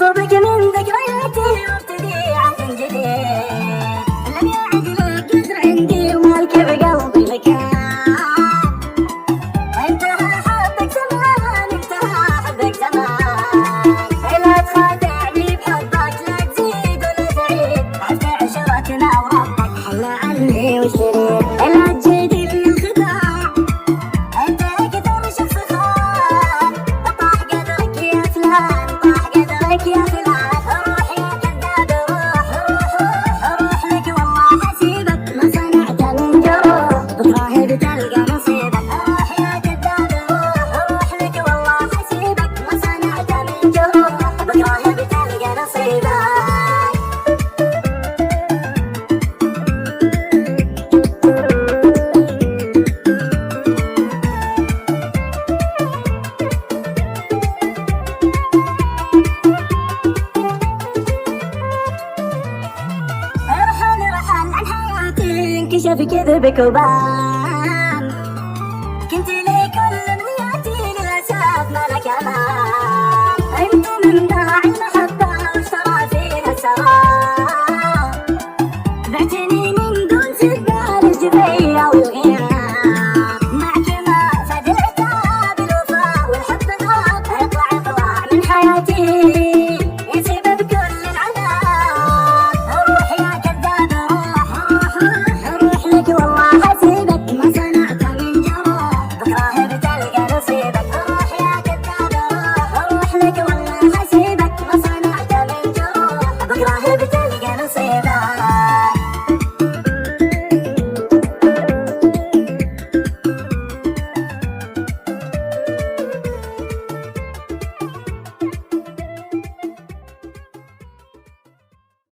صوبك من ذكرياتي وابتدي عن جديد. لم يعد لك قدر عندي ومالك بقلبي مكان. انتهى حبك زمان، انتهى حبك زمان. لا تخادعني بحبك، لا تزيد ولا تعيد. عد عشرتنا وربك حل عني وشريد. لا تجيد الخداع، انت اكثر شخص خان. طاح قدرك يا فلان، طاح قدرك يا فلان. روح يا كذاب روح، روح لك والله حسيبك. ما صنعت من جروح بكره بتلقى نصيبك. روح يا كذاب روح لك والله حسيبك. ما صنعت من جروح بكره بتلقى نصيبك. رحل عن حياتي انكشف كذبك وبان.